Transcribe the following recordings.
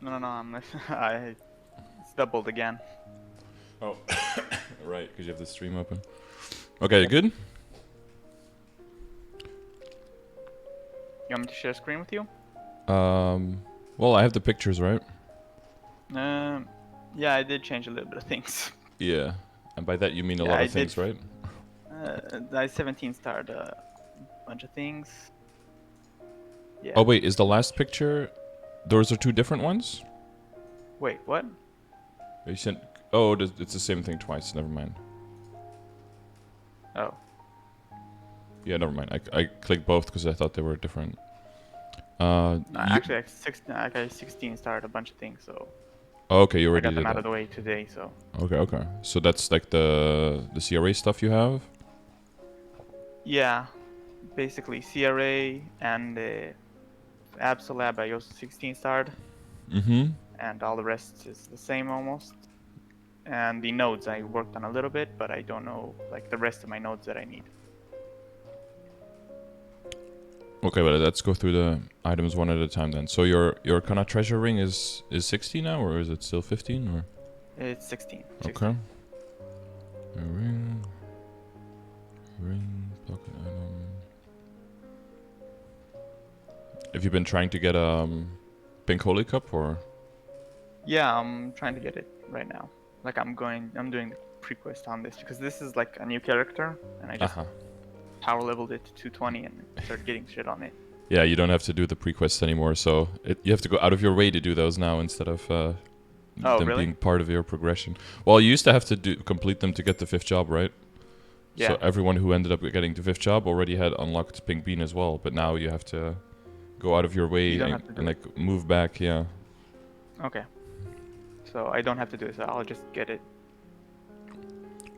No, it's doubled again. Oh, right, because you have the stream open. Okay, you good? You want me to share screen with you? Well, I have the pictures, right? Yeah, I did change a little bit of things. Yeah, and by that you mean a Yeah, lot I of things, did. right? I 17 starred a bunch of things. Yeah. Oh wait, is the last picture? Those are two different ones? Wait, what? You sent. Oh, it's the same thing twice. Never mind. Oh. Yeah, never mind. I clicked both because I thought they were different. No, actually, I 16 starred a bunch of things, so Oh, okay, you I already got them did out that. of the way today. So. Okay. So that's like the CRA stuff you have? Yeah, basically CRA and Absolab I also 16 starred, Mm-hmm. and all the rest is the same almost. And the nodes I worked on a little bit, but I don't know like the rest of my nodes that I need. Okay, but let's go through the items one at a time then. So your Kanna treasure ring is 16 now, or is it still 15? Or It's 16. okay. A ring, pocket item. Have you been trying to get pink holy cup or? Yeah, I'm trying to get it right now. Like I'm doing the pre-quest on this because this is like a new character, and I just power leveled it to 220 and started getting shit on it. Yeah, you don't have to do the pre-quests anymore, so you have to go out of your way to do those now instead of them Really? being part of your progression. Well, you used to have to complete them to get the 5th job, right? Yeah. So everyone who ended up getting the 5th job already had unlocked Pink Bean as well, but now you have to go out of your way and like move back, yeah. Okay. So I don't have to do this, I'll just get it.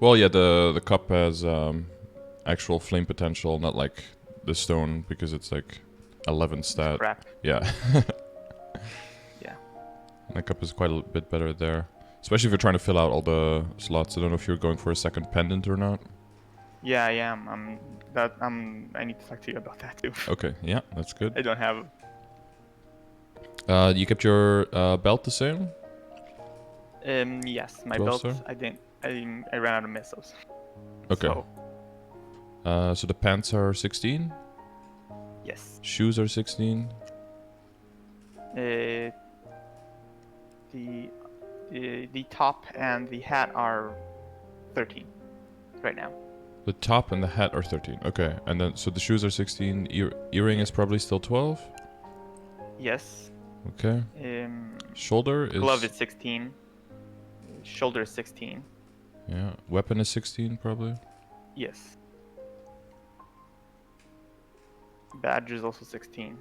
Well, yeah, the cup has actual flame potential, not like the stone, because it's like 11 stat. It's crap. Yeah. Yeah. That cup is quite a bit better there. Especially if you're trying to fill out all the slots. I don't know if you're going for a second pendant or not. Yeah, I am. I need to talk to you about that too. Okay, yeah, that's good. I don't have. You kept your belt the same? Yes, my 12 belt. star? I ran out of mesos. Okay. So, so the pants are 16? yes. Shoes are 16? The top and the hat are 13 right now. The top and the hat are 13. Okay, and then so the shoes are 16. Earring is probably still 12? Yes. Okay. Shoulder is... Glove is 16. Shoulder is 16. Yeah. Weapon is 16 probably? Yes. Badge is also 16.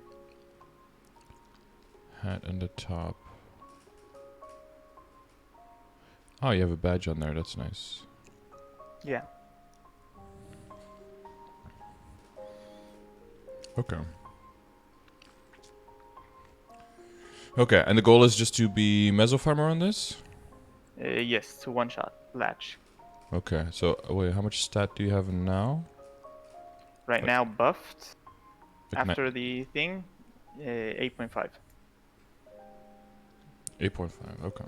Hat and the top. Oh, you have a badge on there. That's nice. Yeah. Okay. Okay, and the goal is just to be Meso farmer on this? Yes, to one-shot latch. Okay, so wait, how much stat do you have now? Right now buffed. Like After the thing, 8.5. 8.5, okay.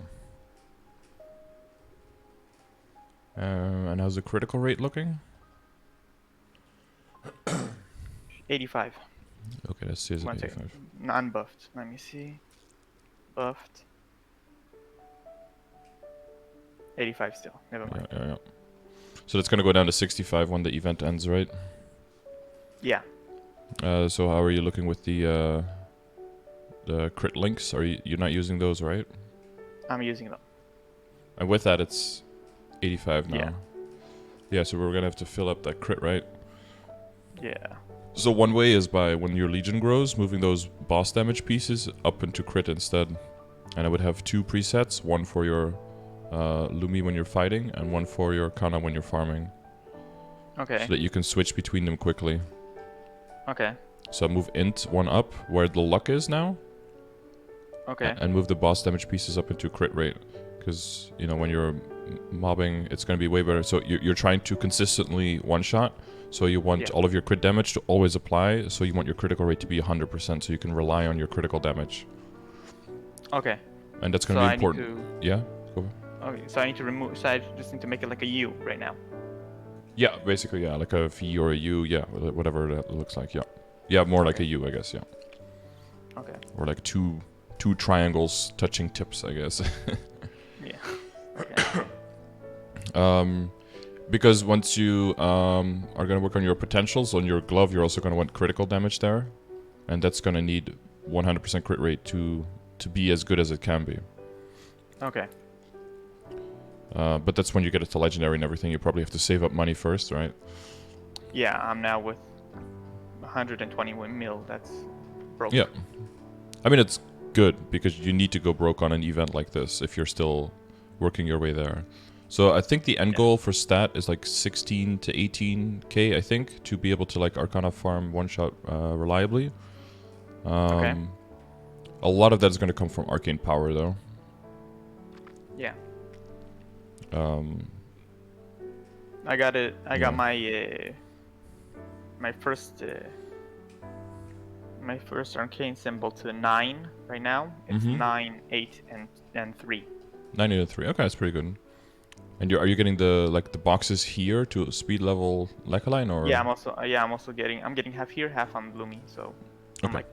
And how's the critical rate looking? 85. Okay, let's see, is it 85? Non-buffed. Let me see. Buffed. 85 still. Never mind. Yeah. So that's gonna go down to 65 when the event ends, right? Yeah. So how are you looking with the crit links? Are you're not using those, right? I'm using them. And with that, it's 85 now. Yeah. Yeah, so we're gonna have to fill up that crit, right? Yeah. So one way is by when your legion grows, moving those boss damage pieces up into crit instead. And I would have 2 presets, one for your Lumi when you're fighting, and one for your Kanna when you're farming. Okay. So that you can switch between them quickly. Okay. So move int 1 up where the luck is now. Okay. And move the boss damage pieces up into crit rate. Because, you know, when you're mobbing, it's going to be way better. So you're trying to consistently one-shot. So you want all of your crit damage to always apply. So you want your critical rate to be 100%. So you can rely on your critical damage. Okay. And that's going So to be I need important. Yeah? Go ahead. Okay, so I need to remove. So I just need to make it like a U right now. Yeah, basically, yeah. Like a V or a U, yeah. Whatever that looks like, yeah. Yeah, more like a U, I guess, yeah. Okay. Or like two triangles touching tips, I guess. Yeah. Okay. Because once you are going to work on your potentials on your glove, you're also going to want critical damage there. And that's going to need 100% crit rate to be as good as it can be. Okay. But that's when you get it to legendary and everything. You probably have to save up money first, right? Yeah, I'm now with 120 mil. That's broke. Yeah. I mean, it's good because you need to go broke on an event like this if you're still working your way there. So I think the end goal for stat is like 16 to 18k, I think, to be able to like Arkanna farm one-shot reliably. Okay. A lot of that is going to come from arcane power, though. Yeah. I got it. I got my my first arcane symbol to 9 right now. It's 9, 8, and 3. 9, 8, and 3. Okay, that's pretty good. And are you getting the boxes here to speed level Lecaline, or? Yeah, I'm also getting half here, half on Bloomy. So I'm like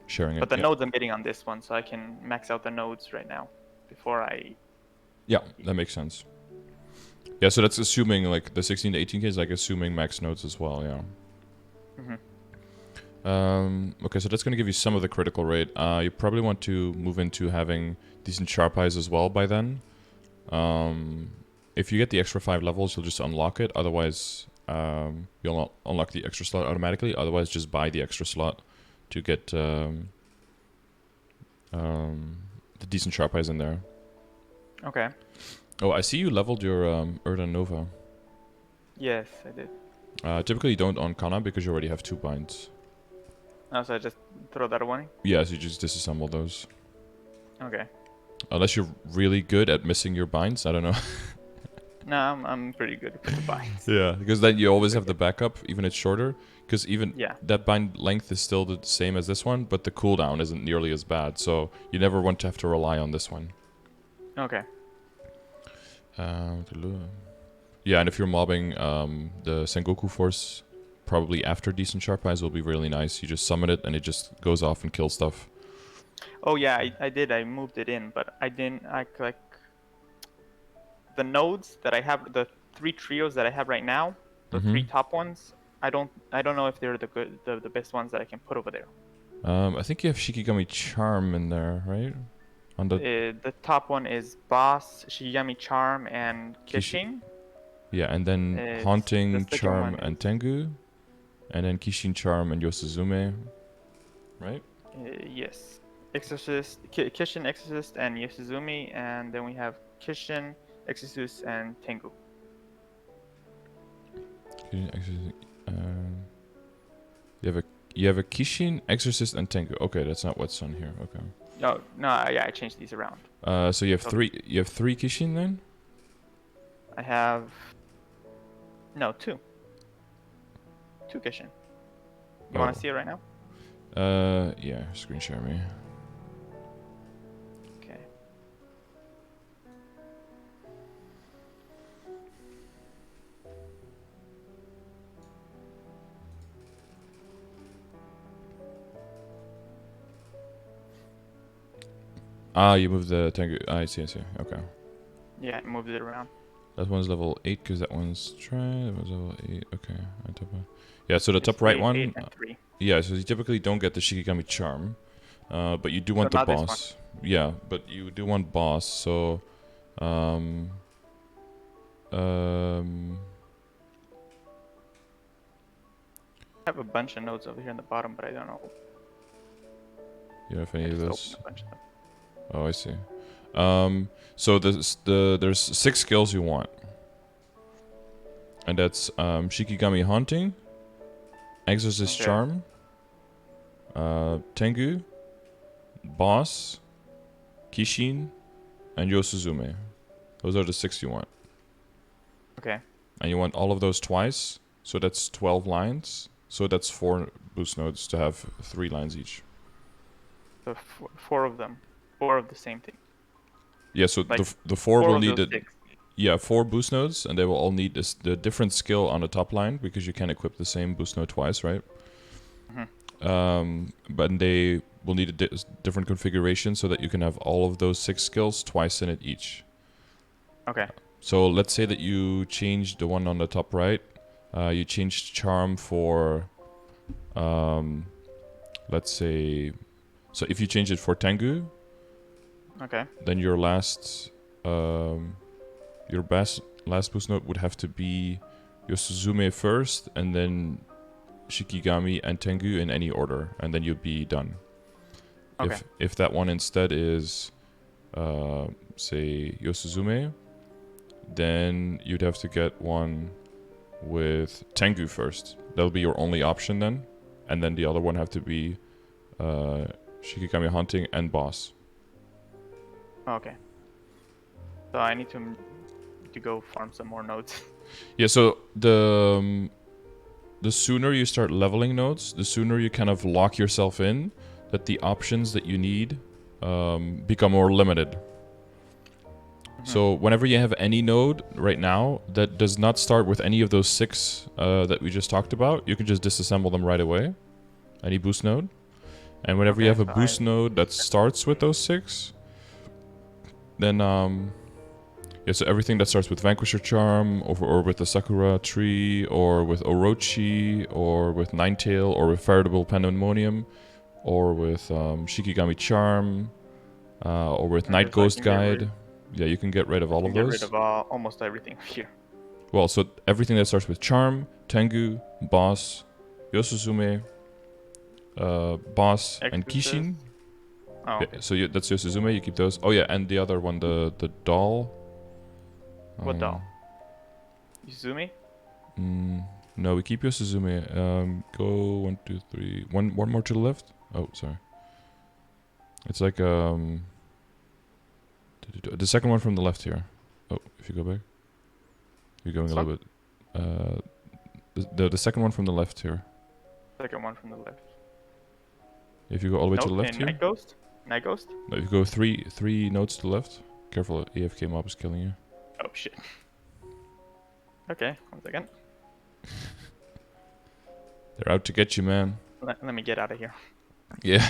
sharing it. But the nodes I'm getting on this one, so I can max out the nodes right now before I. Yeah, that makes sense. Yeah, so that's assuming like the 16 to 18k is like assuming max nodes as well. Yeah. Okay, so that's going to give you some of the critical rate. You probably want to move into having decent sharp eyes as well by then. If you get the extra 5 levels, you'll just unlock it. Otherwise, you'll not unlock the extra slot automatically. Otherwise, just buy the extra slot to get the decent sharp eyes in there. Okay. Oh, I see you leveled your Urda Nova. Yes, I did. Typically, you don't on Kanna because you already have 2 binds. Oh, so I just throw that away? Yeah, so you just disassemble those. Okay. Unless you're really good at missing your binds, I don't know. No, I'm pretty good with the binds. Yeah, because then you always have the backup, even it's shorter. Because even that bind length is still the same as this one, but the cooldown isn't nearly as bad. So you never want to have to rely on this one. Okay. Yeah, and if you're mobbing the Sengoku force, probably after decent sharp eyes will be really nice. You just summon it and it just goes off and kills stuff. Oh yeah, I did. I moved it in, but I didn't. Like the nodes that I have, the 3 trios that I have right now, the 3 top ones. I don't know if they're the best ones that I can put over there. I think you have Shikigami Charm in there, right? On the top one is Boss, Shikigami Charm, and Kishin. Yeah, and then Haunting, Charm, and Tengu. And then Kishin, Charm, and Yosuzume. Right? Yes. Exorcist, Kishin, Exorcist, and Yoshizumi. And then we have Kishin, Exorcist, and Tengu. You have a Kishin, Exorcist, and Tengu. Okay, that's not what's on here. Okay. No, yeah, I changed these around. So you have 3. You have 3 Kishin then? I have 2. 2 Kishin. You want to see it right now? Yeah. Screen share me. Okay. You moved the Tengu. I see. Okay. Yeah, I moved it around. That one's level 8 because that one's that one's level 8. Okay. Yeah, so the top right one. 8 and 3. Yeah, so you typically don't get the Shikigami Charm, but you do want the boss. Yeah, but you do want boss. So, I have a bunch of nodes over here on the bottom, but I don't know. You have any of those? Oh, I see. So there's 6 skills you want, and that's Shikigami Haunting, Exorcist Charm, Tengu, Boss, Kishin, and Yosuzume. Those are the 6 you want. Okay. And you want all of those twice, so that's 12 lines. So that's 4 boost nodes to have 3 lines each. So 4 of them. 4 of the same thing. Yeah, so Like the four four will of need those it. 6. Yeah, 4 boost nodes, and they will all need the different skill on the top line because you can equip the same boost node twice, right? But they will need a different configuration so that you can have all of those 6 skills twice in it each. Okay. So let's say that you change the one on the top right. You changed charm for, let's say, so if you change it for Tengu, Okay. then your last last boost node would have to be your Suzume first, and then Shikigami and Tengu in any order, and then you'd be done. Okay. If that one instead is, say, Yosuzume, then you'd have to get one with Tengu first. That'll be your only option then, and then the other one have to be Shikigami Hunting and Boss. Okay. So I need to go farm some more nodes. Yeah, so the sooner you start leveling nodes, the sooner you kind of lock yourself in that the options that you need become more limited. So whenever you have any node right now that does not start with any of those 6 that we just talked about, you can just disassemble them right away. Any boost node. And whenever you have a boost node that starts with those 6, then yeah, so everything that starts with Vanquisher Charm, or with the Sakura tree, or with Orochi, or with Ninetail, or with Veritable Pandemonium, or with Shikigami Charm, or with Night Ghost Guide. Yeah, you can get rid of all of those. Get rid of almost everything here. Well, so everything that starts with Charm, Tengu, Boss, Yosuzume, Boss, and Kishin. Oh, okay. Yeah, so that's Yosuzume, you keep those. Oh yeah, and the other one, the doll. What doll? Yuzumi? No, we keep Yosuzume. Go 1, 2, 3. One more to the left. Oh, sorry. It's like the second one from the left here. Oh, if you go back, you're going a little bit. The second one from the left here. Second one from the left. If you go all the way to the left here. Night Ghost? Night Ghost? No, if you go three nodes to the left. Careful, AFK mob is killing you. Oh shit. Okay, 1 second. They're out to get you, man. Let me get out of here. Yeah.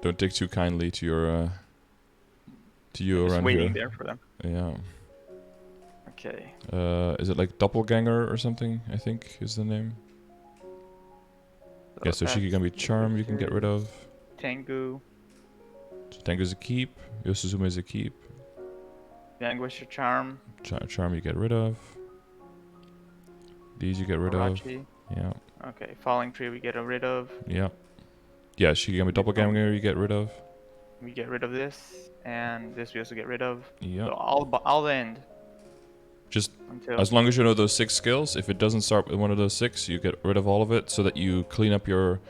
Don't take too kindly to your to you Just around waiting here. there for them. Yeah. Okay. Is it like Doppelganger or something? I think is the name. Yeah, so Shikigami Charm you can get rid of. Tengu. So Tengu's a keep. Yosuzume is a keep. Vanquisher Charm. Charm you get rid of. These you get rid Orochi. of. Yeah. Okay, Falling Tree we get rid of. Yeah. Yeah, Shikigami Doppelganger you get rid of. We get rid of this, and this we also get rid of. Yeah. So I'll end. Just until as long as you know those 6 skills, if it doesn't start with one of those 6, you get rid of all of it so that you clean up your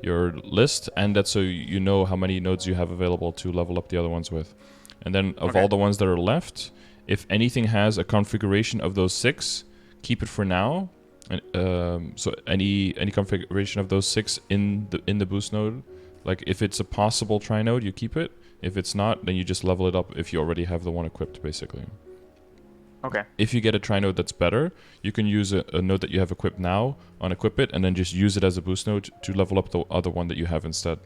list, and that's so you know how many nodes you have available to level up the other ones with. And then of all the ones that are left, if anything has a configuration of those 6, keep it for now. And so any configuration of those 6 in the boost node, like if it's a possible try node, you keep it. If it's not, then you just level it up if you already have the one equipped, basically. Okay. If you get a try node that's better, you can use a node that you have equipped now, unequip it, and then just use it as a boost node to level up the other one that you have instead.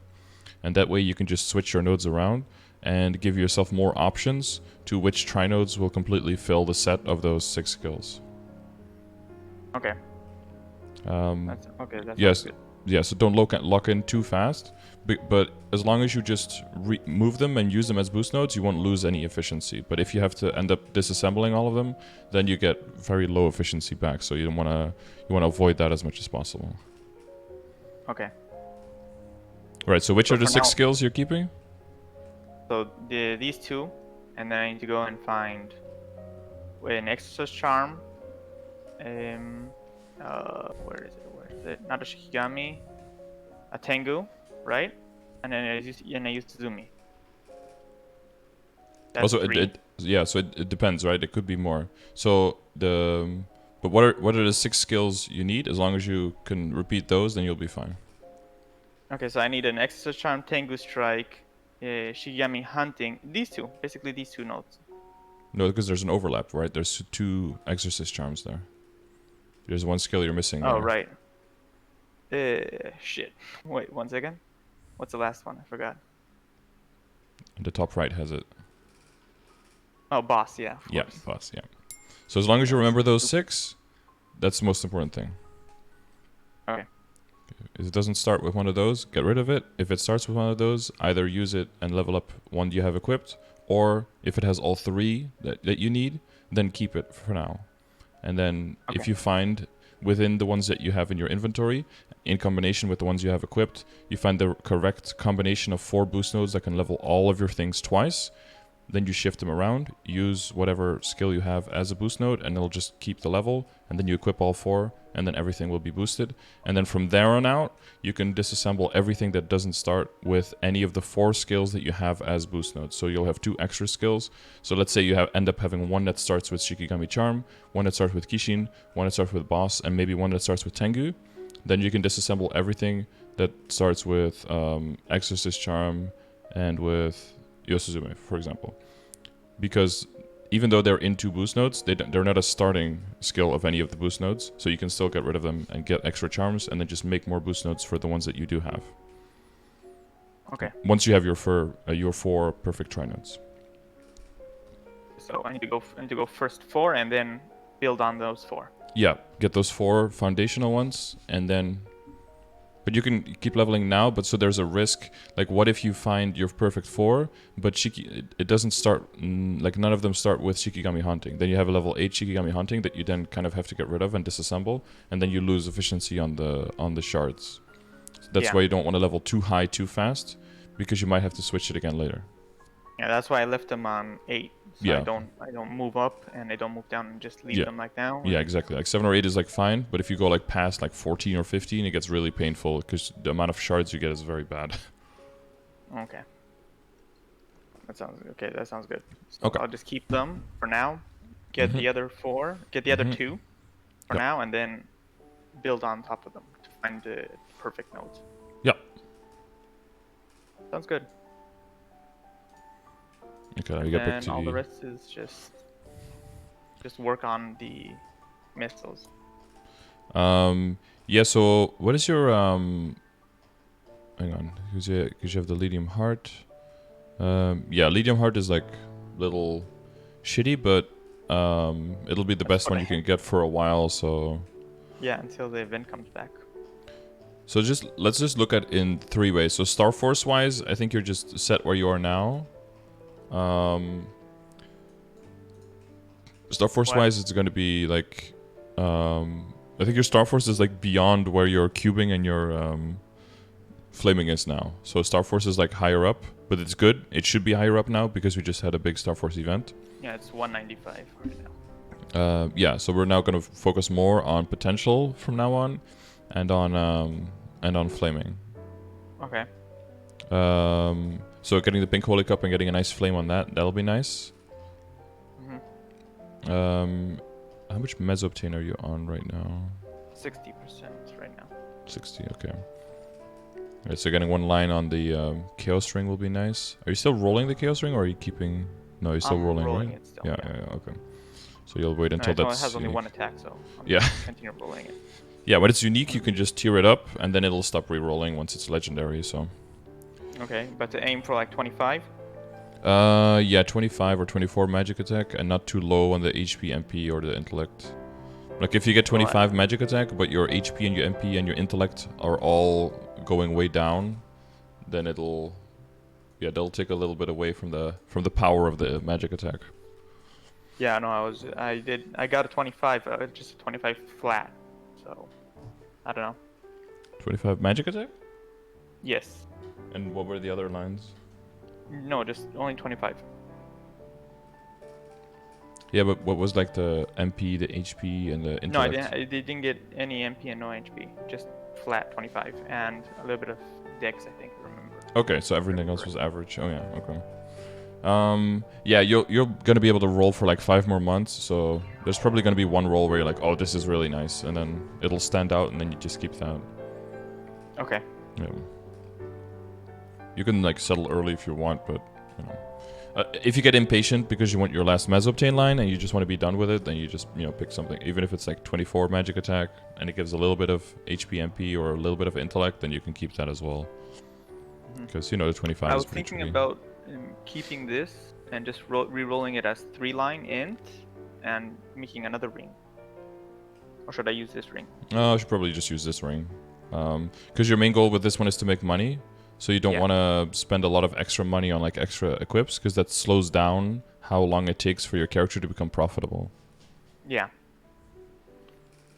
And that way you can just switch your nodes around and give yourself more options to which try nodes will completely fill the set of those 6 skills. Okay. That's yes. good. Yeah, so don't lock in too fast, but as long as you just move them and use them as boost nodes, you won't lose any efficiency. But if you have to end up disassembling all of them, then you get very low efficiency back. So you want to avoid that as much as possible. Okay. Right. So which are the 6 skills you're keeping? So these 2, and then I need to go and find an Exorcist Charm. Where is it? Not a Shikigami, a Tengu, right? And then I use Tsuzumi. That's also, so it depends, right? It could be more. So but what are the 6 skills you need? As long as you can repeat those, then you'll be fine. Okay, so I need an Exorcist Charm, Tengu Strike, Shigami hunting. Basically these two nodes. No, because there's an overlap, right? There's 2 exorcist charms there. There's 1 skill you're missing there. Oh right. Shit. Wait 1 second. What's the last one? I forgot. And the top right has it. Oh, boss. Yeah. Yeah, boss. Yeah. So as long as you remember those 6, that's the most important thing. Okay. If it doesn't start with one of those, get rid of it. If it starts with one of those, either use it and level up one you have equipped, or if it has all 3 that you need, then keep it for now. And then if you find within the ones that you have in your inventory, in combination with the ones you have equipped, you find the correct combination of 4 boost nodes that can level all of your things twice, then you shift them around, use whatever skill you have as a boost node, and it'll just keep the level, and then you equip all 4, and then everything will be boosted. And then from there on out, you can disassemble everything that doesn't start with any of the 4 skills that you have as boost nodes. So you'll have 2 extra skills. So let's say you end up having one that starts with Shikigami Charm, one that starts with Kishin, one that starts with Boss, and maybe one that starts with Tengu. Then you can disassemble everything that starts with Exorcist Charm and with Yosuzume, for example. Because even though they're in 2 boost nodes, they're not a starting skill of any of the boost nodes, so you can still get rid of them and get extra charms, and then just make more boost nodes for the ones that you do have. Okay. Once you have your 4 perfect tri-nodes. So I need to go first 4 and then build on those 4. Yeah, get those 4 foundational ones, and then... But you can keep leveling now, but so there's a risk. Like, what if you find your perfect 4, but it doesn't start, like, none of them start with Shikigami Hunting. Then you have a level 8 Shikigami Hunting that you then kind of have to get rid of and disassemble, and then you lose efficiency on the shards. So that's why you don't want to level too high too fast, because you might have to switch it again later. Yeah, that's why I left them on 8. So Yeah. I don't move up and I don't move down and just leave them like now. Yeah, exactly. Like 7 or 8 is like fine, but if you go like past like 14 or 15, it gets really painful because the amount of shards you get is very bad. Okay. That sounds good. So Okay. I'll just keep them for now. Get the other 4. Get the other 2 for now, and then build on top of them to find the perfect nodes. Yeah. Sounds good. Okay, let me get back to all the rest is just work on the missiles. Yeah, so what is your hang on, because you have the Lithium Heart. Yeah, Lithium Heart is like little shitty, but it'll be the best one you can get for a while, so yeah, until the event comes back. So let's just look at in 3 ways. So Star Force wise, I think you're just set where you are now. Star Force wise, it's going to be like I think your Star Force is like beyond where your cubing and your flaming is now. So Star Force is like higher up, but it's good. It should be higher up now because we just had a big Star Force event. Yeah, it's 195 right now. Yeah, so we're now going to focus more on potential from now on, and on flaming. Okay. So getting the pink holy cup and getting a nice flame on that'll be nice. How much Meso are you on right now? 60% right now. 60, okay. Alright, so getting 1 line on the chaos ring will be nice. Are you still rolling the chaos ring, or are you keeping... No, you're still rolling, right? It still, yeah, okay. So you'll wait until that's... It has only 1 attack, so I'm continue rolling it. Yeah, when it's unique, you can just tier it up, and then it'll stop re-rolling once it's legendary, so... Okay, but to aim for like 25? Yeah, 25 or 24 magic attack, and not too low on the HP, MP, or the intellect. Like, if you get 25 magic attack, but your HP and your MP and your intellect are all going way down, then it'll... Yeah, they'll take a little bit away from the power of the magic attack. Yeah, no, I got a 25, just a 25 flat, so... I don't know. 25 magic attack? Yes. And what were the other lines? No, just only 25. Yeah, but what was like the MP, the HP, and the intellect? No, I didn't get any MP and no HP. Just flat 25 and a little bit of Dex, I think. I remember. Okay, so everything else was average. Oh yeah, okay. Yeah, you're gonna be able to roll for like 5 more months. So there's probably gonna be 1 roll where you're like, oh, this is really nice, and then it'll stand out, and then you just keep that. Okay. Yeah. You can like settle early if you want, but you know. If you get impatient because you want your last Meso obtain line and you just want to be done with it, then you just, pick something. Even if it's like 24 magic attack and it gives a little bit of HP MP or a little bit of intellect, then you can keep that as well. Because, the 25 I is was pretty thinking tricky. about keeping this and just re-rolling it as 3-line int and making another ring. Or should I use this ring? I should probably just use this ring. Because your main goal with this one is to make money. So you don't want to spend a lot of extra money on like extra equips, because that slows down how long it takes for your character to become profitable. Yeah.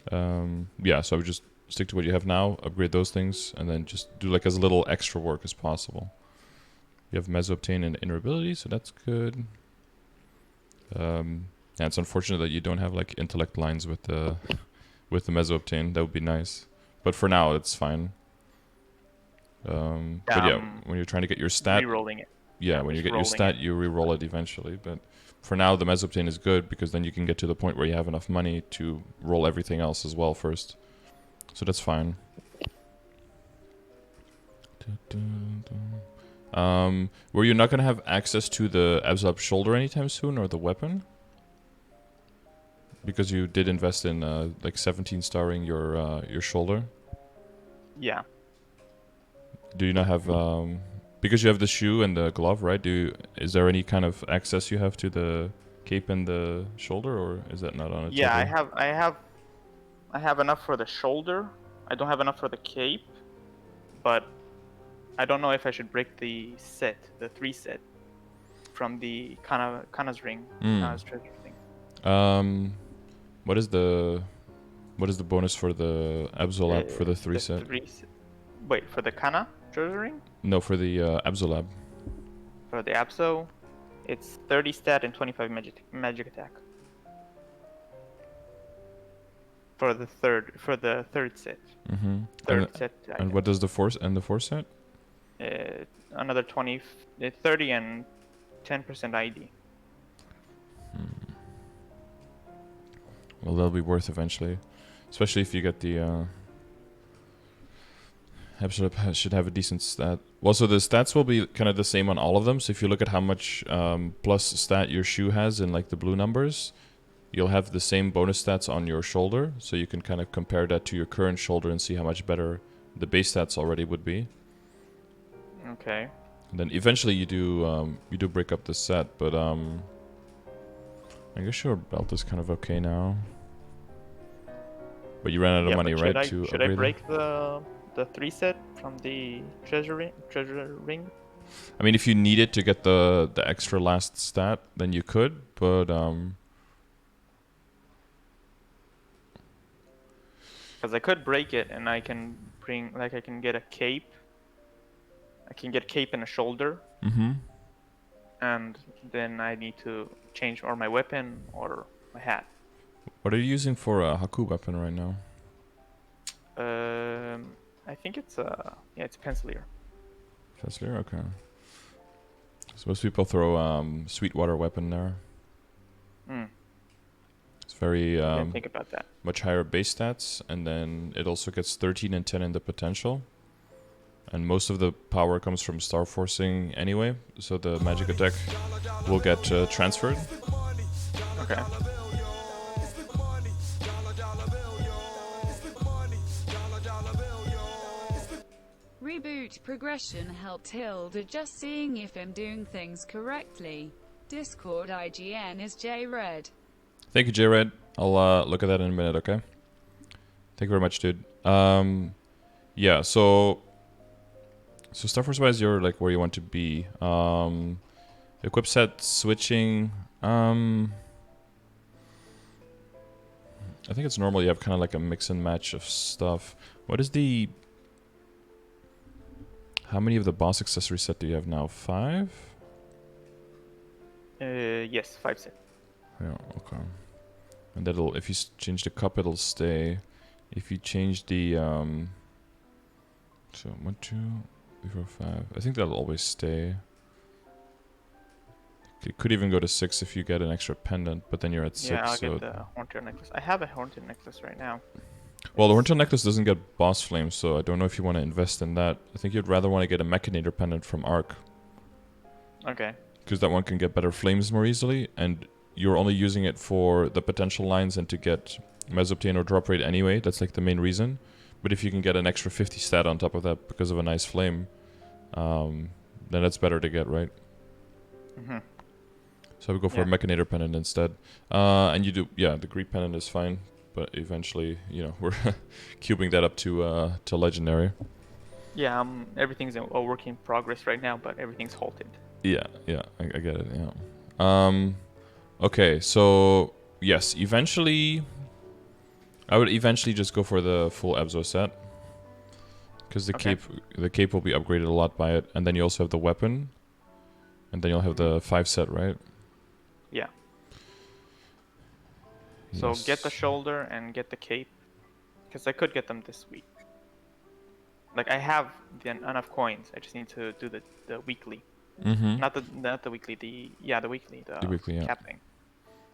Yeah, so I would just stick to what you have now, upgrade those things, and then just do like as little extra work as possible. You have Meso obtain and inner ability, so that's good. And it's unfortunate that you don't have like intellect lines with the Meso obtain. That would be nice, but for now it's fine. But yeah, when you're trying to get your stat, re-rolling it. Yeah, when you get your stat, you re-roll it eventually. But for now, the Meso obtain is good because then you can get to the point where you have enough money to roll everything else as well first. So that's fine. Were you not gonna have access to the Absolab shoulder anytime soon, or the weapon? Because you did invest in like 17 starring your shoulder. Yeah. Do you not have because you have the shoe and the glove, right? Is there any kind of access you have to the cape and the shoulder, or is that not on a Yeah, table? I have enough for the shoulder. I don't have enough for the cape, but I don't know if I should break the 3 set from the Kanna's ring, Kanna's treasure thing. What is the bonus for the Absolab for the 3 set? Wait, for the Kanna treasure ring? No, for the Absolab. For the Abso, it's 30 stat and 25 magic attack. For the third set. Third set. And what does the fourth set? Another 30 and 10% ID. Well, that'll be worth eventually, especially if you get the Absolab should have a decent stat. Well, so the stats will be kind of the same on all of them. So if you look at how much plus stat your shoe has in like the blue numbers, you'll have the same bonus stats on your shoulder. So you can kind of compare that to your current shoulder and see how much better the base stats already would be. Okay. And then eventually you do break up the set, but I guess your belt is kind of okay now. But you ran out of money, right? Should I break the 3 set from the treasure ring? I mean, if you needed to get the extra last stat, then you could, but because I could break it and I can I can get a cape. I can get a cape and a shoulder. And then I need to change or my weapon or my hat. What are you using for a Haku weapon right now? I think it's it's Pencilier. Pencilier, okay. So most people throw Sweetwater weapon there. It's very didn't think about that. Much higher base stats, and then it also gets 13 and 10 in the potential. And most of the power comes from Star Forcing anyway, so the magic attack will get transferred. Okay. Reboot progression helped Hilda, just seeing if I'm doing things correctly. Discord IGN is J-Red. Thank you, J-Red. I'll look at that in a minute, okay? Thank you very much, dude. Yeah, so Star Force wise, you're like where you want to be. Equip set switching. I think it's normal. You have kind of like a mix and match of stuff. What is the... How many of the boss accessory set do you have now? 5? Yes, 5 set. Yeah, okay. And that'll, if you change the cup, it'll stay. If you change the, so 1, 2, 3, 4, 5. I think that'll always stay. It could even go to 6 if you get an extra pendant, but then you're at 6. Yeah, I'll get the Horntail necklace. I have a Horntail necklace right now. Well, the Horntail necklace doesn't get boss flames, so I don't know if you want to invest in that. I think you'd rather want to get a Machinator pendant from Ark. Okay. Because that one can get better flames more easily, and you're only using it for the potential lines and to get Mesoptane or drop rate anyway. That's like the main reason. But if you can get an extra 50 stat on top of that because of a nice flame, then that's better to get, right? Mm-hmm. So I would go for a Machinator pendant instead. And you do, yeah, the Greek pendant is fine, but eventually, you know, we're cubing that up to legendary. Yeah, everything's a work in progress right now, but everything's halted. Yeah, I get it, yeah. Okay, so, yes, eventually, I would eventually just go for the full Abzo set. Because the cape will be upgraded a lot by it, and then you also have the weapon, and then you'll have the 5 set, right? Yeah. Yes. So get the shoulder and get the cape, because I could get them this week. Like I have enough coins. I just need to do the weekly. Mm-hmm. Not the weekly. The weekly. The weekly, yeah. cap thing.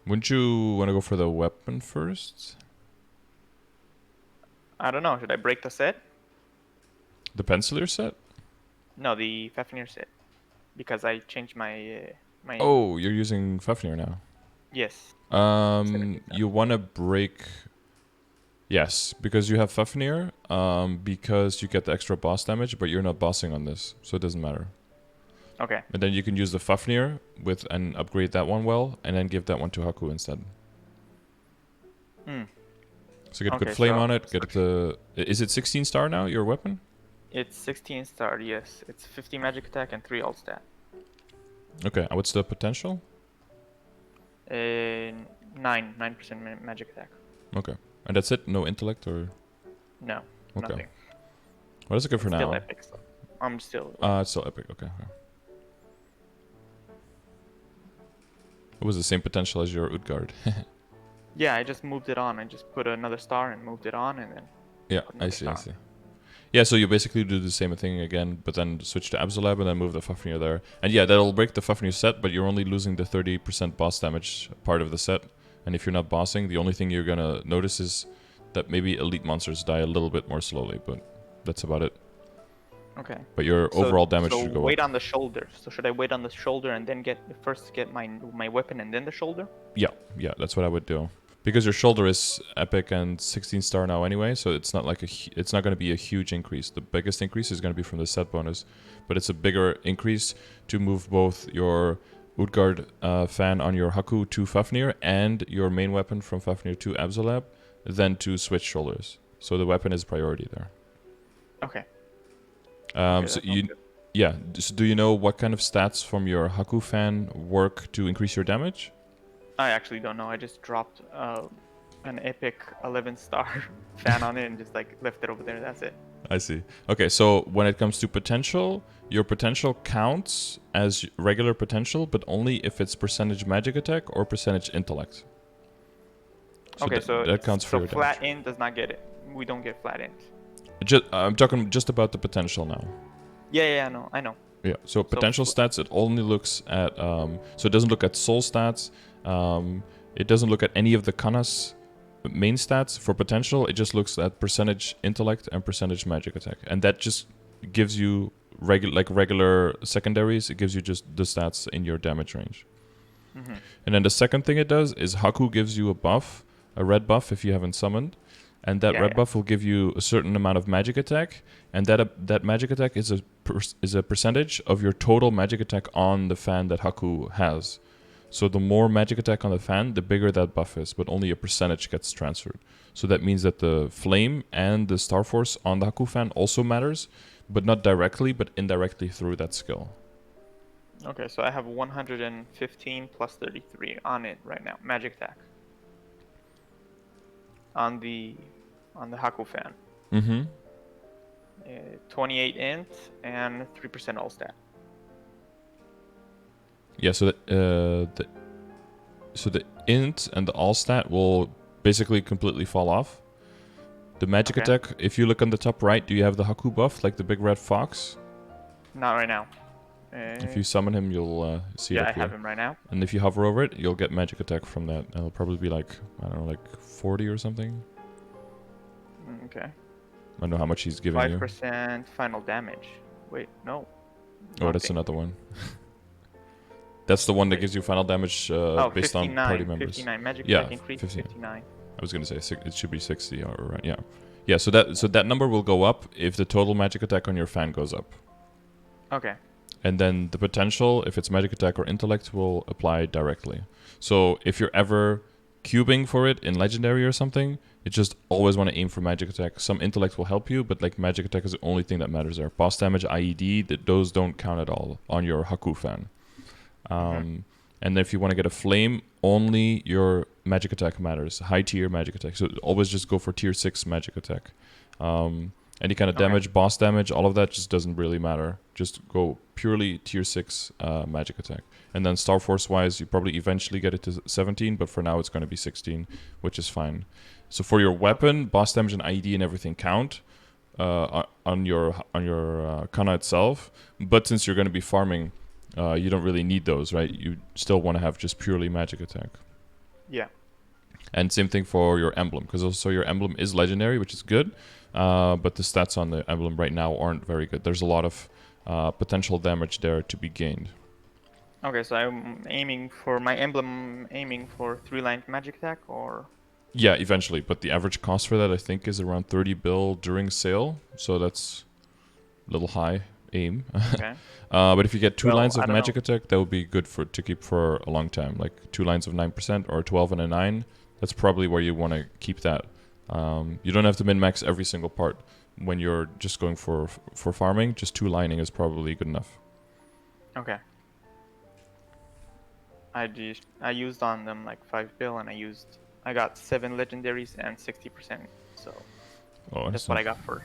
Wouldn't you want to go for the weapon first? I don't know. Should I break the set? The Pencilier set? No, the Fafnir set, because I changed my my. Oh, you're using Fafnir now. Yes. You want to break. Yes, because you have Fafnir. Because you get the extra boss damage, but you're not bossing on this, so it doesn't matter. Okay. And then you can use the Fafnir with and upgrade that one well, and then give that one to Haku instead. Hmm. So get a good flame on it. Get the. Is it 16 star now? Your weapon? It's 16 star. Yes. It's 50 magic attack and 3 alt stat. Okay. And what's the potential? 9% magic attack. Okay. And that's it? No intellect or? No. Okay. Nothing. What is it good for now? Still epic. So I'm still. It's still epic. Okay. It was the same potential as your Utgard. Yeah, I just moved it on. I just put another star and moved it on, and then. Yeah, I see. Yeah, so you basically do the same thing again, but then switch to Absolab and then move the Fafnir there. And yeah, that'll break the Fafnir set, but you're only losing the 30% boss damage part of the set. And if you're not bossing, the only thing you're gonna notice is that maybe elite monsters die a little bit more slowly, but that's about it. Okay. But your overall damage should go wait up. on the shoulder. So should I wait on the shoulder and then get my weapon and then the shoulder? Yeah, that's what I would do. Because your shoulder is epic and 16 star now anyway, so it's not like it's not going to be a huge increase. The biggest increase is going to be from the set bonus, but it's a bigger increase to move both your Utgard fan on your Haku to Fafnir and your main weapon from Fafnir to Absolab than to switch shoulders. So the weapon is priority there. Okay. So do you know what kind of stats from your Haku fan work to increase your damage? I actually don't know. I just dropped an epic 11-star fan on it and just like left it over there. That's it. I see. Okay, so when it comes to potential, your potential counts as regular potential, but only if it's percentage magic attack or percentage intellect. So okay, so that counts for your flat damage. int does not get it. We don't get flat int. I'm talking just about the potential now. Yeah, I know. Yeah, so potential stats, it only looks at, so it doesn't look at soul stats, it doesn't look at any of the Kanna's main stats for potential, it just looks at percentage intellect and percentage magic attack. And that just gives you, regular secondaries, it gives you just the stats in your damage range. Mm-hmm. And then the second thing it does is Haku gives you a buff, a red buff if you haven't summoned. And that red buff will give you a certain amount of magic attack, and that magic attack is a percentage of your total magic attack on the fan that Haku has. So the more magic attack on the fan, the bigger that buff is, but only a percentage gets transferred. So that means that the flame and the Star Force on the Haku fan also matters, but not directly, but indirectly through that skill. Okay, so I have 115 plus 33 on it right now, magic attack. On the Haku fan. Mm-hmm. 28 int and 3% all stat. Yeah, so the int and the all stat will basically completely fall off. The magic attack, if you look on the top right, do you have the Haku buff, like the big red fox? Not right now. If you summon him, you'll see it up I here. have him right now. And if you hover over it, you'll get magic attack from that. It'll probably be like, I don't know, like 40 or something. Okay. I don't know how much he's giving you. 5% final damage. Wait, no. Oh, that's Nothing. another one. That's the one that Wait. gives you final damage Oh, based on 59. party members. 59. Magic Yeah, attack increase 15. 59. I was gonna say it should be 60 or right. Yeah, yeah. So that number will go up if the total magic attack on your fan goes up. Okay. And then the potential, if it's magic attack or intellect, will apply directly. So if you're ever cubing for it in legendary or something, you just always want to aim for magic attack. Some intellect will help you, but like magic attack is the only thing that matters there. Boss damage, IED, those don't count at all on your Haku fan. And if you want to get a flame, only your magic attack matters. High tier magic attack. So always just go for tier 6 magic attack. Any kind of damage, boss damage, all of that just doesn't really matter. Just go purely tier 6 magic attack. And then Star Force wise, you probably eventually get it to 17, but for now it's going to be 16, which is fine. So for your weapon, boss damage and IED and everything count on your Kanna itself. But since you're going to be farming, you don't really need those, right? You still want to have just purely magic attack. Yeah. And same thing for your emblem, because also your emblem is legendary, which is good. But the stats on the emblem right now aren't very good. There's a lot of potential damage there to be gained. Okay, so I'm aiming for my emblem, aiming for 3-line magic attack, or? Yeah, eventually. But the average cost for that, I think, is around 30 bill during sale. So that's a little high aim. Okay. But if you get 2 Well, lines I of don't magic know. attack, that would be good to keep for a long time. Like 2 lines of 9% or 12 and a 9. That's probably where you want to keep that. You don't have to min-max every single part. When you're just going for farming, just 2 lining is probably good enough. Okay. I used on them like 5 bill, and I got 7 legendaries and 60%. So that's what I got for.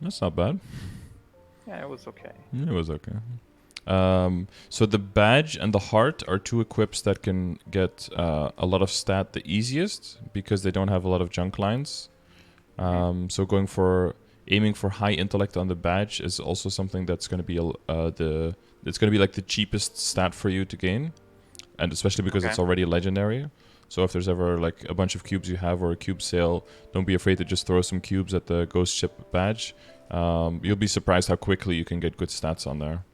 That's not bad. Yeah, it was okay. It was okay. So the badge and the heart are 2 equips that can get a lot of stat the easiest because they don't have a lot of junk lines. So aiming for high intellect on the badge is also something that's going to be it's going to be like the cheapest stat for you to gain, and especially because it's already legendary. So if there's ever like a bunch of cubes you have or a cube sale, don't be afraid to just throw some cubes at the ghost ship badge. You'll be surprised how quickly you can get good stats on there.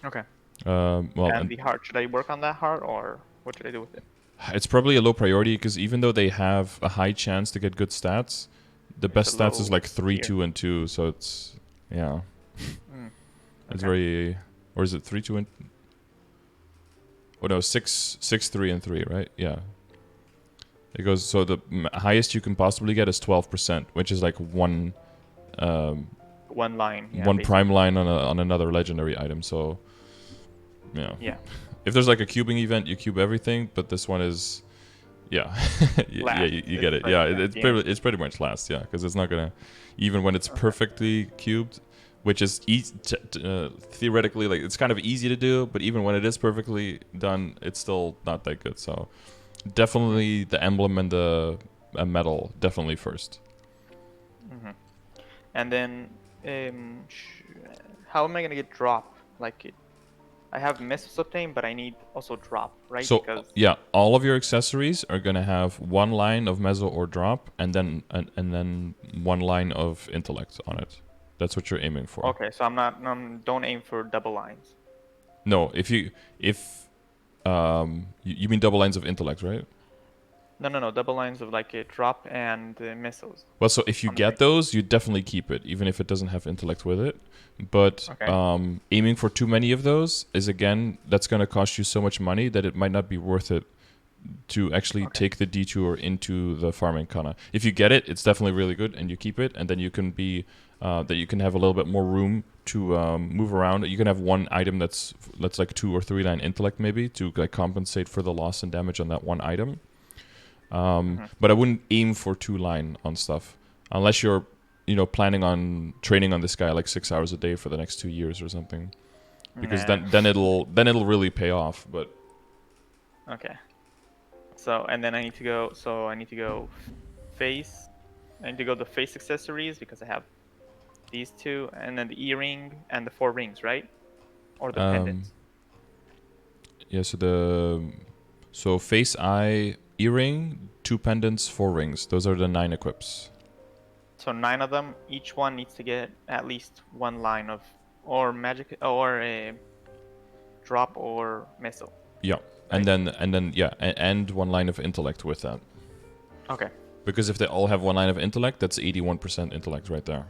Okay. And the heart, should I work on that heart, or what should I do with it? It's probably a low priority because even though they have a high chance to get good stats, the best stats is like 3, 2, and 2. So it's it's very, or is it 3, 2, and? Oh no, 6, 3, and 3, right? Yeah. It goes. So the highest you can possibly get is 12%, which is like one line. Yeah, one basically. prime line on another legendary item. So Yeah. If there's like a cubing event, you cube everything, but this one is, yeah, you get it. Yeah, it's pretty much last, yeah, because it's not gonna, even when it's perfectly cubed, which is theoretically, like, it's kind of easy to do, but even when it is perfectly done, it's still not that good. So definitely the emblem and the metal, definitely first. And then how am I gonna get drop? Like I have Meso obtained, but I need also drop, right? So yeah, all of your accessories are gonna have 1 line of Meso or drop, and then 1 line of intellect on it. That's what you're aiming for. Okay, so don't aim for double lines. No, if you mean double lines of intellect, right? No, double lines of like a drop and missiles. Well, so if you get those, you definitely keep it, even if it doesn't have intellect with it. But aiming for too many of those is, again, that's going to cost you so much money that it might not be worth it to actually take the detour into the farming Kanna. If you get it, it's definitely really good, and you keep it, and then you can be you can have a little bit more room to move around. You can have one item that's like 2 or 3 line intellect maybe to like compensate for the loss and damage on that one item. But I wouldn't aim for 2 line on stuff unless you're, planning on training on this guy like 6 hours a day for the next 2 years or something, because then it'll really pay off. But okay. So and then I need to go. Face. I need to go the face accessories because I have these 2, and then the earring and the 4 rings, right? Or the pendants. Yeah. So face, eye, earring, 2 pendants, 4 rings. Those are the 9 equips. So 9 of them. Each one needs to get at least 1 line of or magic or a drop or missile. Yeah, Right? and then yeah, and 1 line of intellect with that. Okay. Because if they all have 1 line of intellect, that's 81% intellect right there.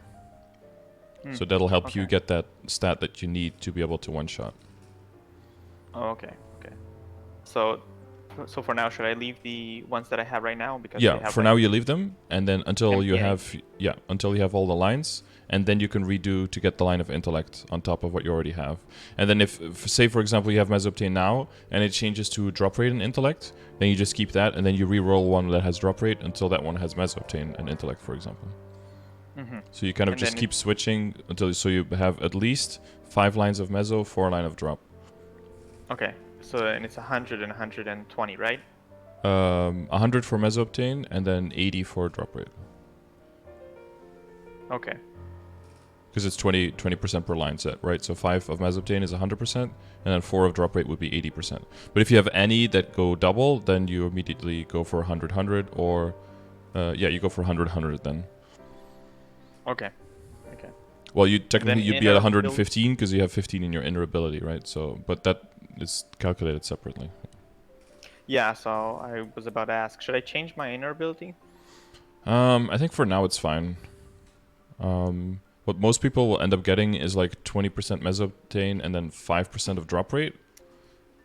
So that'll help you get that stat that you need to be able to one-shot. Oh, okay. Okay. So for now, should I leave the ones that I have right now because they Yeah, have for like now you leave them, and then until you MPA? have all the lines, and then you can redo to get the line of intellect on top of what you already have. And then if say for example you have Meso obtain now, and it changes to drop rate and intellect, then you just keep that, and then you re-roll one that has drop rate until that one has Meso obtain and intellect, for example. So you kind of just keep switching until so you have at least 5 lines of Meso, 4 line of drop. Okay. So and it's 100 and 120, right? 100 for Meso obtain, and then 80 for drop rate. Okay. Because it's 20% per line set, right? So 5 of Meso obtain is 100%, and then 4 of drop rate would be 80%. But if you have any that go double, then you immediately go for 100, or you go for 100 then. Okay. Okay. Well, you'd be at 115 because you have 15 in your inner ability, right? So, but that is calculated separately. Yeah, so I was about to ask, should I change my inner ability? I think for now it's fine. What most people will end up getting is like 20% Meso obtain and then 5% of drop rate.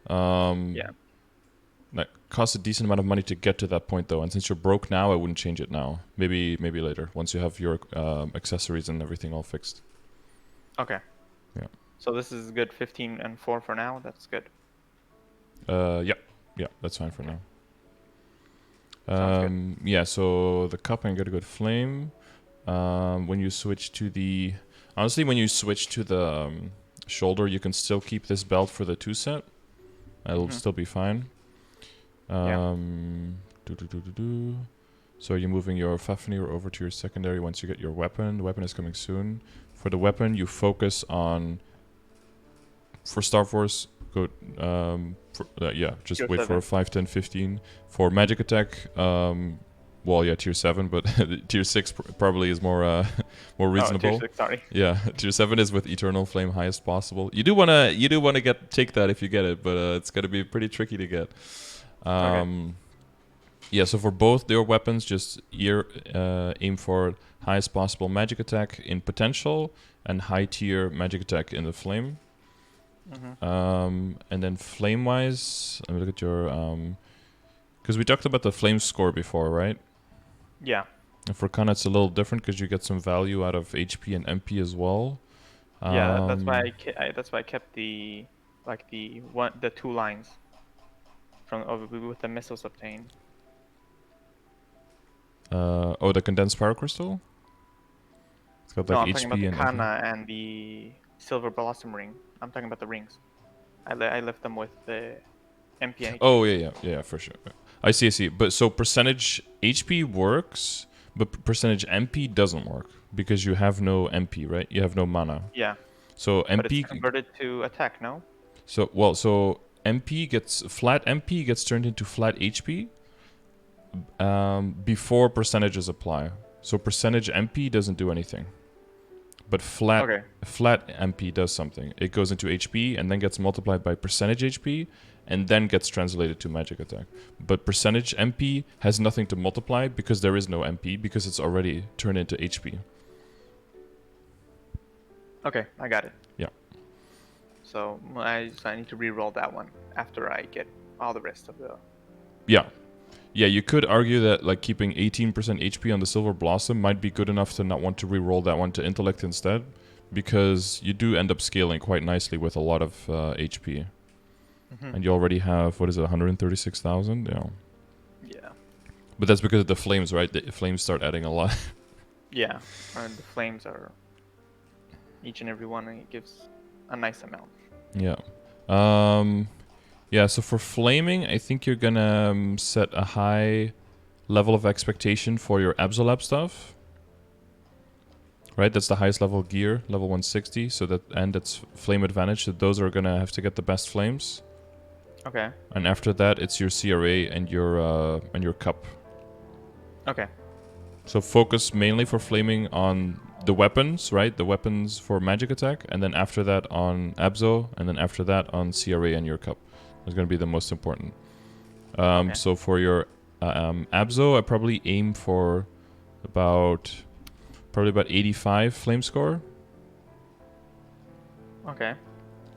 Yeah. That costs a decent amount of money to get to that point, though. And since you're broke now, I wouldn't change it now. Maybe later, once you have your accessories and everything all fixed. Okay. Yeah. So this is good. 15 and 4 for now. That's good. Yeah, that's fine for now. Sounds good. Yeah, so the cup and get a good flame. When you switch to the... Honestly, when you switch to the shoulder, you can still keep this belt for the 2 set. It'll still be fine. So you're moving your Fafnir over to your secondary once you get your weapon. The weapon is coming soon. For the weapon, you focus on... For Star Force, go... just Tier wait 7. for a 5, 10, 15. For magic attack, tier 7, but tier 6 probably is more reasonable. Tier 6, sorry. Yeah, tier 7 is with Eternal Flame highest possible. You do wanna take that if you get it, but it's gonna be pretty tricky to get. Okay. Yeah, so for both your weapons, just aim for highest possible magic attack in potential and high tier magic attack in the flame. And then flame wise, let me look at your because we talked about the flame score before, right? Yeah. And for Kanna, it's a little different because you get some value out of HP and MP as well. Yeah, that's why I kept the 2 lines with the missiles obtained. The condensed power crystal. It's got like I'm HP talking about the and Kanna and the silver blossom ring. I'm talking about the rings. I left them with the MP and HP. Oh yeah, for sure. I see. But so percentage HP works, but percentage MP doesn't work because you have no MP, right? You have no mana. Yeah. So MP But it's converted to attack, no? So flat MP gets turned into flat HP before percentages apply. So percentage MP doesn't do anything. But flat MP does something. It goes into HP and then gets multiplied by percentage HP and then gets translated to magic attack. But percentage MP has nothing to multiply because there is no MP because it's already turned into HP. Okay, I got it. Yeah. So I need to re-roll that one after I get all the rest of the... Yeah, you could argue that like keeping 18% HP on the Silver Blossom might be good enough to not want to re-roll that one to Intellect instead, because you do end up scaling quite nicely with a lot of HP. And you already have, 136,000? Yeah. But that's because of the flames, right? The flames start adding a lot. Yeah, and the flames are... Each and every one, and it gives a nice amount. Yeah. Yeah, so for flaming, I think you're gonna set a high level of expectation for your Absolab stuff. Right, that's the highest level gear, level 160, so that's flame advantage, so those are gonna have to get the best flames. Okay. And after that, it's your CRA and your cup. Okay. So focus mainly for flaming on the weapons, right? The weapons for magic attack, and then after that on Abzo, and then after that on CRA and your cup. That's going to be the most important. Okay. So for your Abzo, I probably aim for about 85 flame score. Okay.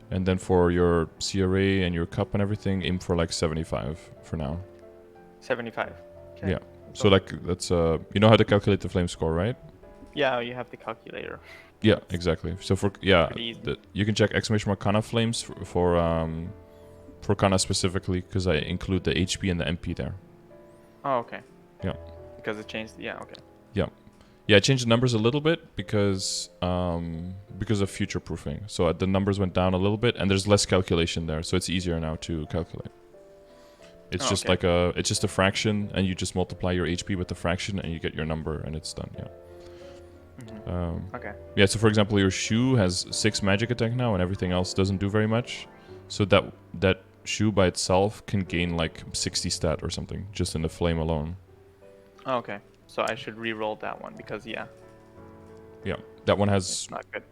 And then for your CRA and your cup and everything, aim for like 75 for now. 75. Okay. Yeah. So like that's you know how to calculate the flame score, right? Yeah, you have the calculator. Yeah, exactly. So for Pretty you can check !Kanna flames for Kanna specifically because I include the HP and the MP there. Oh, okay. Yeah. Because it changed. Yeah. Okay. Yeah, I changed the numbers a little bit because of future proofing. So the numbers went down a little bit, and there's less calculation there, so it's easier now to calculate. It's just okay. like it's just a fraction, and you just multiply your HP with the fraction, and you get your number, and it's done. Yeah. Okay. Yeah. So for example, your shoe has 6 magic attack now, and everything else doesn't do very much. So that shoe by itself can gain like 60 stat or something just in the flame alone. Oh, okay. So I should re-roll that one because Yeah, that one has, it's not good.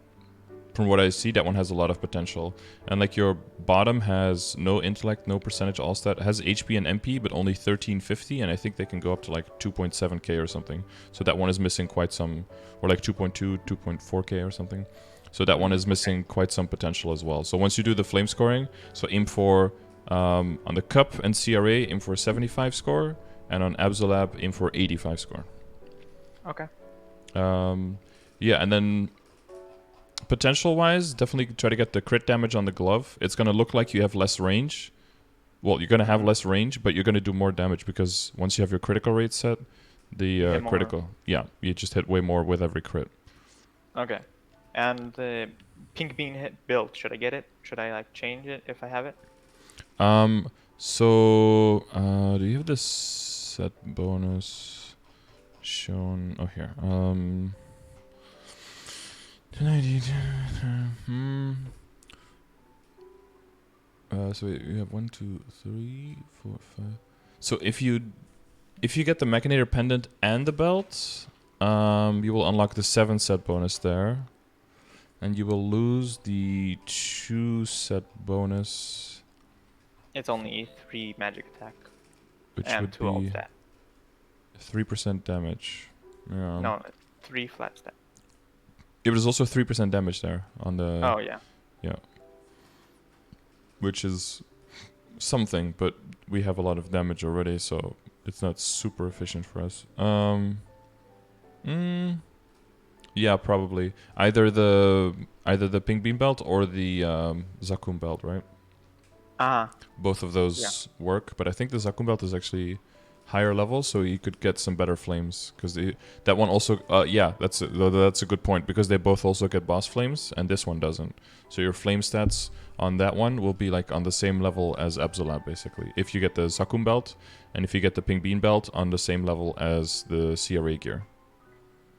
from what I see, that one has a lot of potential. And like your bottom has no intellect, no percentage all stat, has HP and MP, but only 1350, and I think they can go up to like 2.7k or something. So that one is missing quite some, or like 2.2, 2.4k or something. So that one is missing quite some potential as well. So once you do the flame scoring, so aim for on the cup and CRA, aim for a 75 score, and on Absolab, aim for 85 score. Okay. Yeah, and then potential-wise, definitely try to get the crit damage on the glove. It's going to look like you have less range. Well, you're going to have less range, but you're going to do more damage because once you have your critical rate set, the critical... Yeah, you just hit way more with every crit. Okay. And the pink bean hit build, should I get it? Should I like change it if I have it? So, do you have this set bonus shown? Oh, here. 1090. So you have 1, 2, 3, 4, 5. So if you get the Machinator pendant and the belt, you will unlock the 7 set bonus there, and you will lose the 2 set bonus. It's only 3 magic attack. Which and would 2 alt be stat. 3% damage. Yeah. No, 3 flat stat. It was also 3% damage there on the... Oh, yeah. Yeah. Which is something, but we have a lot of damage already, so it's not super efficient for us. Yeah, probably. Either the pink beam belt or the Zakum belt, right? Both of those work, but I think the Zakum belt is actually higher level, so you could get some better flames because that one also that's a good point because they both also get boss flames and this one doesn't. So your flame stats on that one will be like on the same level as Absolab basically. If you get the Zakum belt and if you get the pink bean belt on the same level as the CRA gear.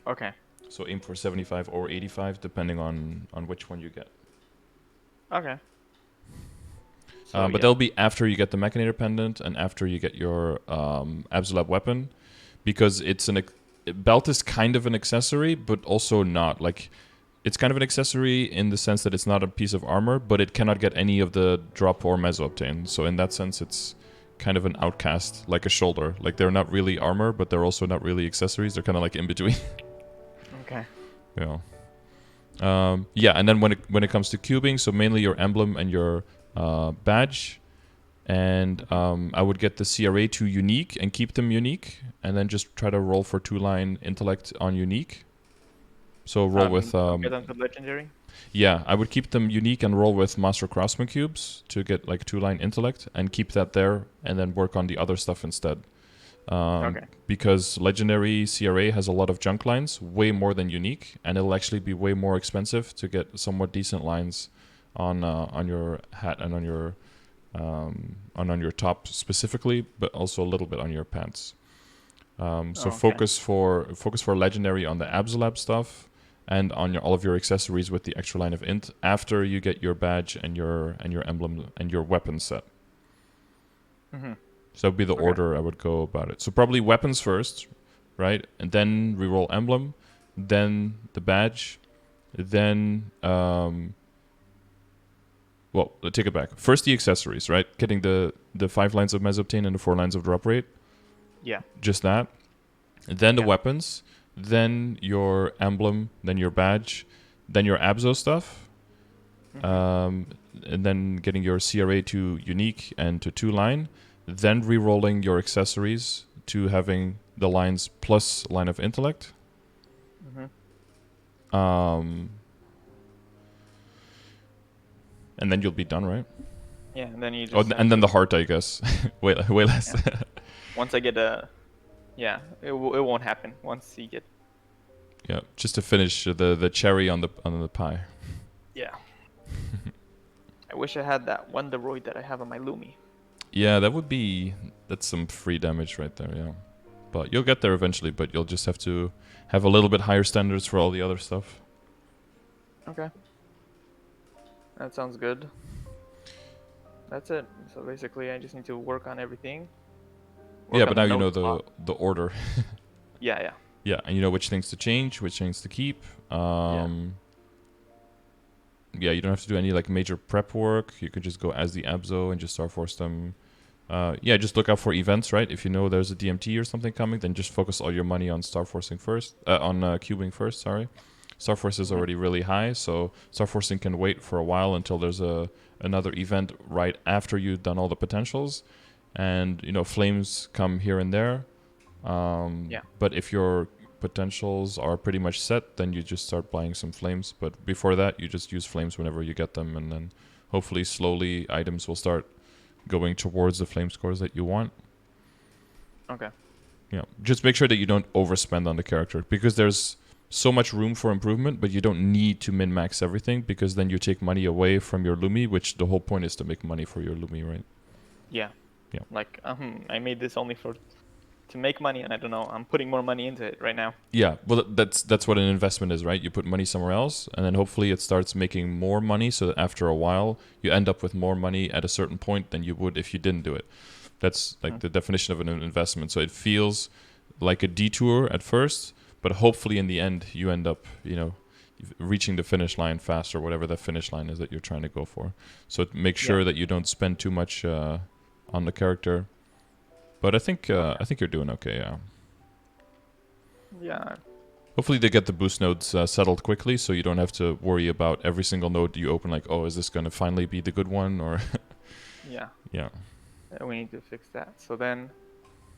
Okay. So aim for 75 or 85 depending on which one you get. Okay. So, but they'll be after you get the Machinator pendant and after you get your Absolab weapon, because it's belt is kind of an accessory, but also not. Like, it's kind of an accessory in the sense that it's not a piece of armor, but it cannot get any of the drop or meso obtain. So in that sense, it's kind of an outcast, like a shoulder. Like they're not really armor, but they're also not really accessories. They're kind of like in between. Okay. Yeah. Yeah, and then when it comes to cubing, so mainly your emblem and your badge, and I would get the CRA to unique and keep them unique, and then just try to roll for 2-line intellect on unique. So roll with get them to legendary. Yeah, I would keep them unique and roll with Master Craftsman cubes to get like 2-line intellect and keep that there, and then work on the other stuff instead. Okay. Because legendary CRA has a lot of junk lines, way more than unique, and it'll actually be way more expensive to get somewhat decent lines on your hat and on your top specifically, but also a little bit on your pants. Focus for legendary on the Absolab stuff and on all of your accessories with the extra line of int after you get your badge and your emblem and your weapon set. So that would be the order I would go about it. So probably weapons first, right? And then reroll Emblem, then the badge, then well, let's take it back. First the accessories, right? Getting the 5 lines of Mesoptane and the 4 lines of drop rate. Yeah. Just that. Then the weapons, then your emblem, then your badge, then your Abzo stuff. And then getting your CRA to unique and to 2 line, then re-rolling your accessories to having the lines plus line of intellect. And then you'll be done, right? Yeah, and then you just and then the heart, I guess. way less. Yeah. Once I get it won't happen once you get. Yeah, just to finish the cherry on the pie. Yeah. I wish I had that Wonderoid that I have on my Lumi. Yeah, that's some free damage right there, yeah. But you'll get there eventually, but you'll just have to have a little bit higher standards for all the other stuff. Okay. That sounds good. That's it. So basically I just need to work on everything. Yeah, but now you know the order. Yeah. Yeah, and you know which things to change, which things to keep. Yeah, you don't have to do any like major prep work. You could just go as the Abzo and just Star Force them. Yeah, just look out for events, right? If you know there's a DMT or something coming, then just focus all your money on Star Forcing first. On cubing first, sorry. Star Force is already really high, so Star Forcing can wait for a while until there's another event right after you've done all the potentials. And, you know, flames come here and there. But if your potentials are pretty much set, then you just start buying some flames. But before that, you just use flames whenever you get them, and then hopefully slowly items will start going towards the flame scores that you want. Okay. Yeah, just make sure that you don't overspend on the character, because there's so much room for improvement, but you don't need to min-max everything, because then you take money away from your Lumi, which the whole point is to make money for your Lumi, right? Yeah. Yeah. Like, I made this only to make money, and I don't know, I'm putting more money into it right now. Yeah, well, that's what an investment is, right? You put money somewhere else, and then hopefully it starts making more money, so that after a while, you end up with more money at a certain point than you would if you didn't do it. That's like the definition of an investment. So it feels like a detour at first, but hopefully in the end, you end up, you know, reaching the finish line faster, whatever that finish line is that you're trying to go for. So make sure that you don't spend too much on the character. But I think you're doing okay, yeah. Yeah. Hopefully they get the boost nodes settled quickly, so you don't have to worry about every single node you open, like, oh, is this going to finally be the good one, or... Yeah. Yeah. We need to fix that. So then,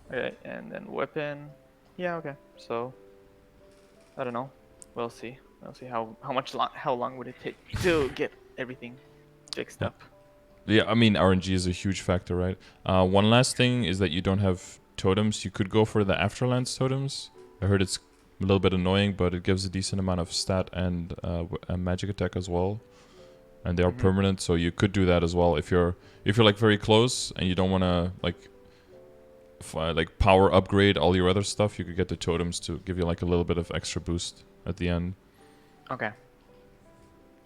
okay, and then weapon. Yeah, okay. So, I don't know. We'll see. We'll see how long would it take to get everything fixed up. Yeah, I mean, RNG is a huge factor, right? One last thing is that you don't have totems. You could go for the Afterlands totems. I heard it's a little bit annoying, but it gives a decent amount of stat and a magic attack as well. And they are permanent, so you could do that as well. If you're like very close and you don't want to like power upgrade all your other stuff, you could get the totems to give you like a little bit of extra boost at the end. Okay.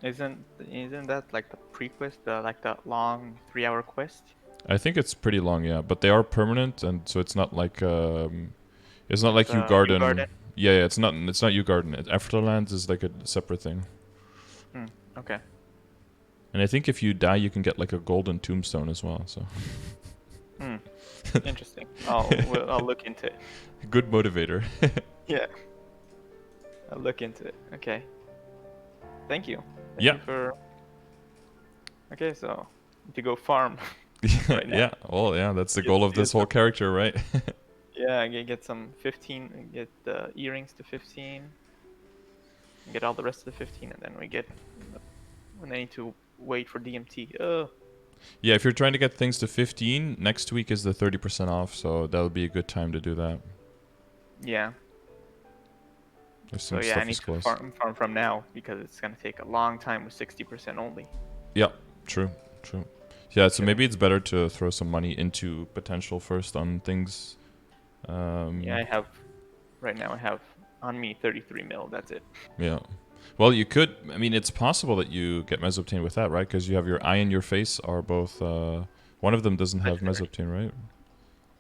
Isn't that like the pre-quest, like the long 3-hour quest? I think it's pretty long, yeah, but they are permanent, and so it's not like it's not like Ugarden. Ugarden? Yeah, it's not Ugarden. Afterlands is like a separate thing. Okay. And I think if you die, you can get like a golden tombstone as well. So. Interesting. I'll look into it. Good motivator. Yeah. I'll look into it. Okay. Thank you. Yeah. Okay, so to go farm. Right now. Yeah. Well, yeah. That's the goal of this whole character, right? Yeah, get some 15. Get the earrings to 15. Get all the rest of the 15, and then I need to wait for DMT. Yeah, if you're trying to get things to 15, next week is the 30% off, so that'll be a good time to do that. Yeah. So yeah, I need to farm from now, because it's gonna take a long time with 60% only. Yeah, true. Yeah, so maybe it's better to throw some money into potential first on things. Yeah, right now I have on me 33 mil. That's it. Yeah. Well, you could. I mean, it's possible that you get Mesoptane with that, right? Because you have your eye and your face are both. One of them doesn't have Mesoptane, right?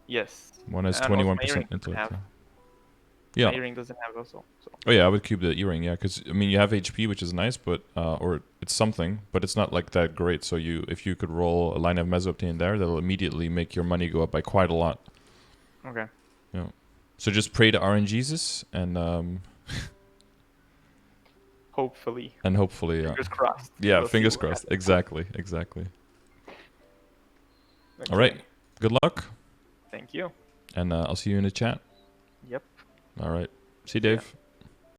Yes. One has 21% intellect. Yeah. My earring doesn't have also. So. Oh yeah, I would keep the earring. Yeah, because I mean you have HP, which is nice, but or it's something, but it's not like that great. So if you could roll a line of Meso obtained there, that'll immediately make your money go up by quite a lot. Okay. Yeah. So just pray to RNGesus and Hopefully. and hopefully, Fingers crossed. yeah, We'll see fingers what crossed. happens. Exactly. Okay. All right. Good luck, Thank you. and I'll see you in the chat. Yep. All right. See you, Yeah. Dave.